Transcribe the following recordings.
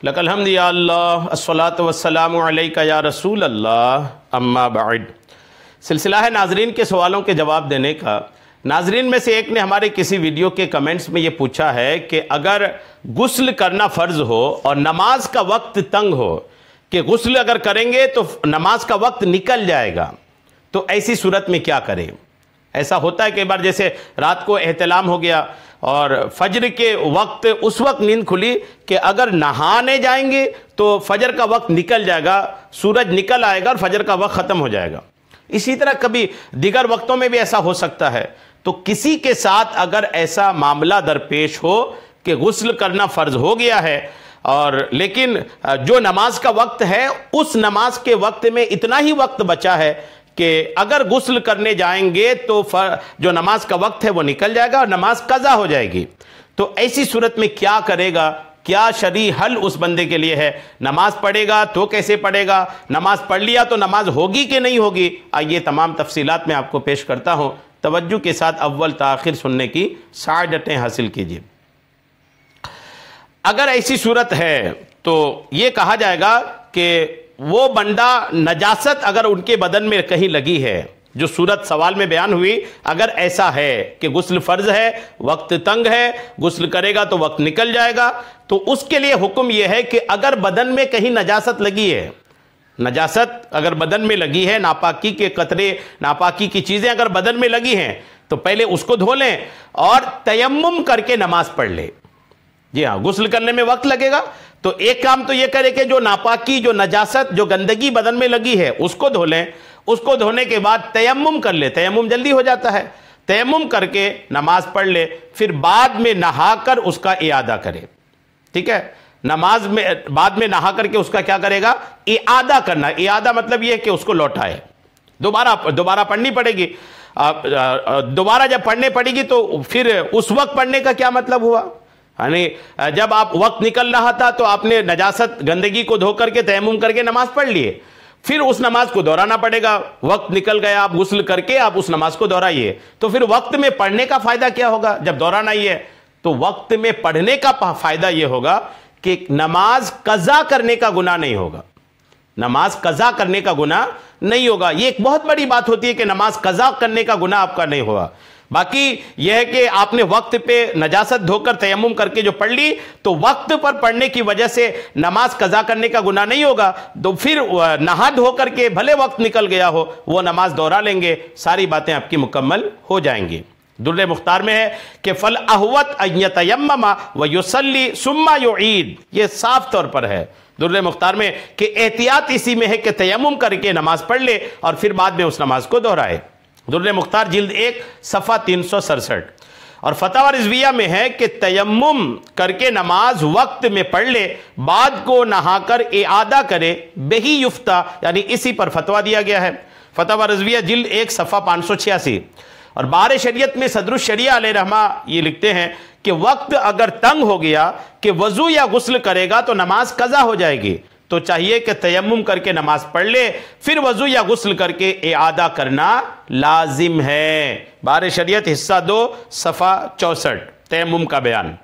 लकल हम्द या अल्लाह अस्सलातु वस्सलामु अलैका या रसूल अल्लाह अम्मा बाद। सिलसिला है नाजरीन के सवालों के जवाब देने का। नाजरीन में से एक ने हमारे किसी वीडियो के कमेंट्स में ये पूछा है कि अगर गुस्ल करना फ़र्ज़ हो और नमाज का वक्त तंग हो कि गुस्ल अगर करेंगे तो नमाज का वक्त निकल जाएगा, तो ऐसी सूरत में क्या करें। ऐसा होता है कई बार, जैसे रात को एहतलाम हो गया और फजर के वक्त उस वक्त नींद खुली कि अगर नहाने जाएंगे तो फजर का वक्त निकल जाएगा, सूरज निकल आएगा और फजर का वक्त ख़त्म हो जाएगा। इसी तरह कभी दीगर वक्तों में भी ऐसा हो सकता है। तो किसी के साथ अगर ऐसा मामला दरपेश हो कि गुस्ल करना फ़र्ज हो गया है और लेकिन जो नमाज का वक्त है उस नमाज के वक्त में इतना ही वक्त बचा है कि अगर गुस्ल करने जाएंगे तो जो नमाज का वक्त है वो निकल जाएगा और नमाज कज़ा हो जाएगी, तो ऐसी सूरत में क्या करेगा, क्या शरई हल उस बंदे के लिए है। नमाज पढ़ेगा तो कैसे पढ़ेगा, नमाज पढ़ लिया तो नमाज होगी कि नहीं होगी। आइए तमाम तफसीलात मैं आपको पेश करता हूँ। तवज्जो के साथ अव्वल ताखिर सुनने की सादतें हासिल कीजिए। अगर ऐसी सूरत है तो ये कहा जाएगा कि वो बंदा नजासत अगर उनके बदन में कहीं लगी है, जो सूरत सवाल में बयान हुई, अगर ऐसा है कि गुस्ल फ़र्ज है, वक्त तंग है, गुस्ल करेगा तो वक्त निकल जाएगा, तो उसके लिए हुक्म यह है कि अगर बदन में कहीं नजासत लगी है, नजासत अगर बदन में लगी है, नापाकी के कतरे, नापाकी की चीज़ें अगर बदन में लगी हैं, तो पहले उसको धो लें और तयम्मुम करके नमाज पढ़ ले। जी हाँ, गुस्ल करने में वक्त लगेगा तो एक काम तो ये करे कि जो नापाकी, जो नजासत, जो गंदगी बदन में लगी है उसको धो लें। उसको धोने के बाद तयम्मुम कर ले, तयम्मुम जल्दी हो जाता है, तयम्मुम करके नमाज पढ़ ले, फिर बाद में नहाकर उसका इआदा करे। ठीक है, नमाज में बाद में नहा करके उसका क्या करेगा, इआदा करना। इआदा मतलब ये है कि उसको लौटाए, दोबारा पढ़नी पड़ेगी। दोबारा जब पढ़ने पड़ेगी तो फिर उस वक्त पढ़ने का क्या मतलब हुआ, यानी जब आप वक्त निकल रहा था तो आपने नजासत गंदगी को धो करके तयम्मुम करके नमाज पढ़ लिए, फिर उस नमाज को दोहराना पड़ेगा। वक्त निकल गया, आप गुस्ल करके आप उस नमाज को दोहराइए, तो फिर वक्त में पढ़ने का फायदा क्या होगा जब दोहराना ही है। तो वक्त में पढ़ने का फायदा यह होगा कि नमाज कज़ा करने का गुनाह नहीं होगा, नमाज कज़ा करने का गुनाह नहीं होगा। यह एक बहुत बड़ी बात होती है कि नमाज कज़ा करने का गुनाह आपका नहीं होगा। बाकी यह है कि आपने वक्त पे नजासत धोकर तयम्मुम करके जो पढ़ ली, तो वक्त पर पढ़ने की वजह से नमाज कज़ा करने का गुनाह नहीं होगा। तो फिर नहा धो करके भले वक्त निकल गया हो वो नमाज दोहरा लेंगे, सारी बातें आपकी मुकम्मल हो जाएंगी। दुर्रे मुख्तार में है कि फल अहवत अय्यतयम्ममा व युसल्ली सुम्मा युईद, ये साफ तौर पर है दुर्रे मुख्तार में कि एहतियात इसी में है कि तयम्मुम करके नमाज पढ़ ले और फिर बाद में उस नमाज को दोहराए। दुर्रे मुख्तार जिल्द 1 सफ़ा 367। और फतवा रिज़विया में है कि तयम्मुम करके नमाज वक्त में पढ़ ले, बाद को नहाकर इआदा करे, बेही युफ्ता, यानी इसी पर फतवा दिया गया है। फतवा रिज़विया जिल्द 1 सफ़ा 586। और बार शरीयत में सदरुश शरिया अलैहि रहमा ये लिखते हैं कि वक्त अगर तंग हो गया कि वज़ू या गुस्ल करेगा तो नमाज कज़ा हो जाएगी, तो चाहिए कि तयम्मुम करके नमाज पढ़ ले, फिर वज़ू या गुस्ल करके इआदा करना लाजिम है। बार शरीयत हिस्सा 2 सफ़ा 64, तयम्मुम का बयान।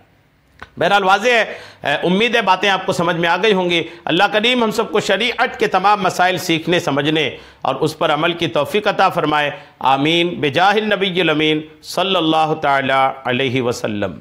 बहरहाल वाज़ेह है, उम्मीद है बातें आपको समझ में आ गई होंगी। अल्लाह करीम हम सबको शरीअत के तमाम मसाइल सीखने, समझने और उस पर अमल की तौफीक अता फरमाए। आमीन बिजाहिल नबिय्यिल अमीन सल्लल्लाहु तआला अलैहि वसल्लम।